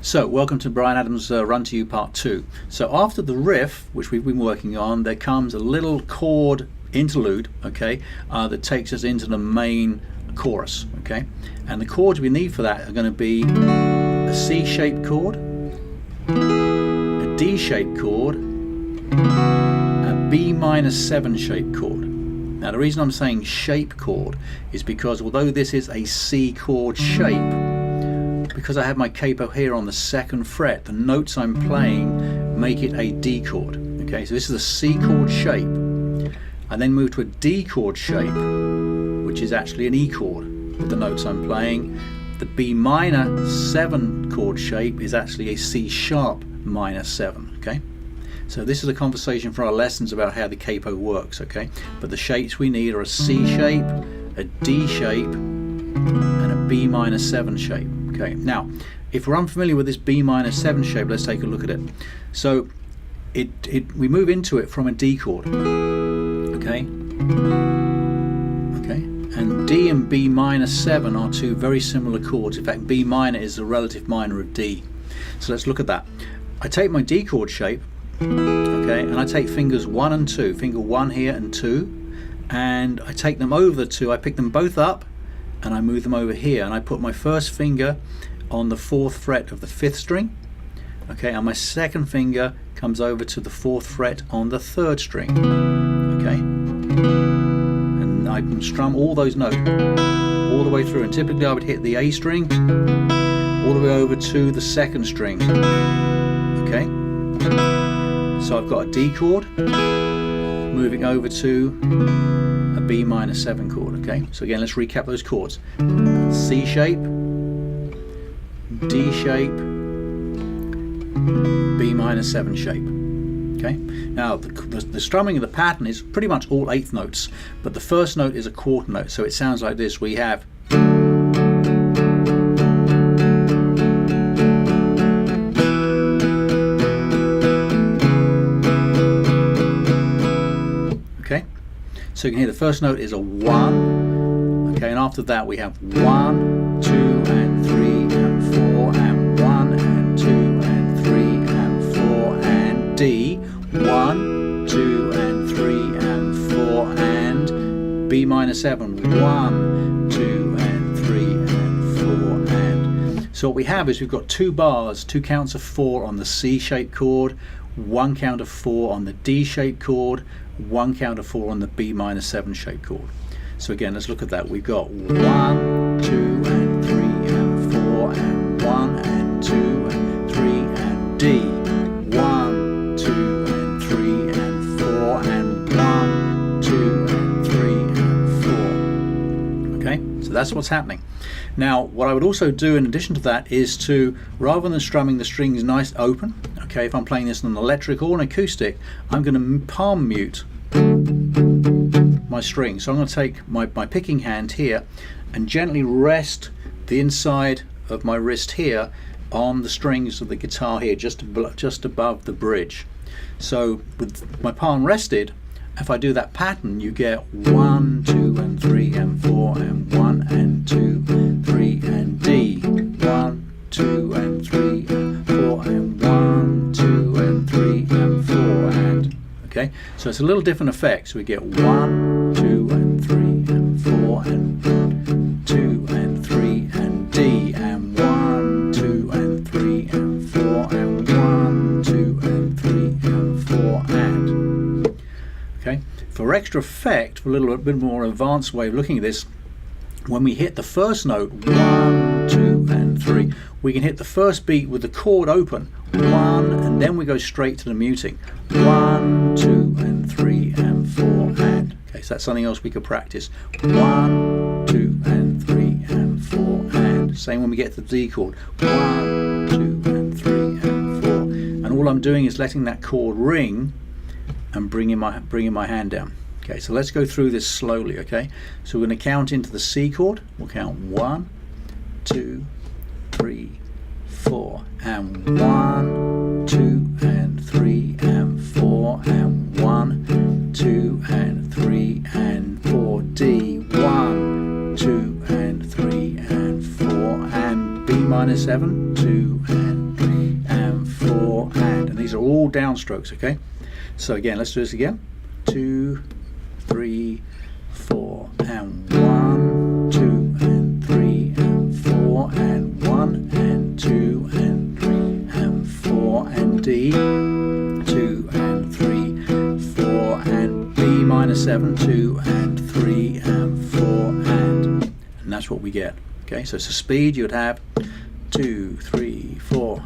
So, welcome to Bryan Adams' Run to You Part 2. So after the riff, which we've been working on, there comes a little chord interlude, okay, that takes us into the main chorus, okay? And the chords we need for that are going to be a C-shaped chord, a D-shaped chord, a B minor 7 shaped chord. Now the reason I'm saying shape chord is because although this is a C chord shape, because I have my capo here on the 2nd fret, the notes I'm playing make it a D chord. Okay, so this is a C chord shape. I then move to a D chord shape, which is actually an E chord with the notes I'm playing. The B minor 7 chord shape is actually a C sharp minor 7. Okay, so this is a conversation for our lessons about how the capo works. Okay, but the shapes we need are a C shape, a D shape, and a B minor 7 shape. Okay, now if we're unfamiliar with this B minor 7 shape, let's take a look at it. So we move into it from a D chord. Okay, and D and B minor 7 are two very similar chords. In fact, B minor is the relative minor of D. So let's look at that. I take my D chord shape, okay, and I take fingers 1 and 2, finger 1 here and 2, and I take them over the 2, I pick them both up and I move them over here, and I put my first finger on the 4th fret of the 5th string, okay, and my second finger comes over to the 4th fret on the 3rd string, okay, and I can strum all those notes all the way through, and typically I would hit the A string all the way over to the 2nd string. Okay, so I've got a D chord moving over to a B minor 7 chord. Okay, so again, let's recap those chords: C shape, D shape, B minor 7 shape. Okay, now the strumming of the pattern is pretty much all 8th notes, but the first note is a quarter note, so it sounds like this. We have so you can hear the first note is a 1, okay, and after that we have 1, 2 and 3 and 4 and 1 and 2 and 3 and 4 and D, 1, 2 and 3 and 4 and B minor 7, 1, 2 and 3 and 4 and. So what we have is we've got 2 bars, 2 counts of 4 on the C-shaped chord, 1 count of 4 on the D-shaped chord, 1 count of 4 on the B minor 7 shaped chord. So again, let's look at that. We've got 1, 2 and 3 and 4 and 1 and 2 and 3 and D, 1, 2 and 3 and 4 and 1, 2 and 3 and 4. Okay, so that's what's happening. Now what I would also do in addition to that is to, rather than strumming the strings nice open, okay, if I'm playing this on an electric or an acoustic, I'm going to palm mute my string. So I'm going to take my picking hand here and gently rest the inside of my wrist here on the strings of the guitar here, just above the bridge. So with my palm rested, if I do that pattern, you get 1, 2 and 3 and 4 and 1 and 2, 3 and D, 1, 2 and 3 and 4 and 1, 2 and 3 and 4 and. Okay, so it's a little different effect. So we get 1, 2 and 3 and 4 and 2 and 3 and D and 1, 2 and 3 and 4 and 1, 2 and 3 and 4 and. Okay, for extra effect, for a little bit more advanced way of looking at this, when we hit the first note, 1, 2 and 3, we can hit the first beat with the chord open, 1, and then we go straight to the muting, 1, 2 and 3 and 4 and. Okay, so that's something else we could practice, 1, 2 and 3 and 4 and. Same when we get to the D chord, 1, 2 and 3 and 4, and all I'm doing is letting that chord ring and bringing my hand down. Okay, so let's go through this slowly. Okay, so we're going to count into the C chord. We'll count 1, 2, 3, 4, and 1, 2 and 3 and 4 and 1, 2 and 3 and 4 D, 1, 2 and 3 and 4 and B minor 7, 2 and These are all downstrokes, okay? So again, let's do this again. 2, 3, 4, and 1, 2, and 3, and 4, and 1, and 2, and 3, and 4, and D, 2, and 3, 4, and B minor 7, 2, and 3, and 4, and that's what we get. Okay, so it's a speed you would have 2, 3, 4.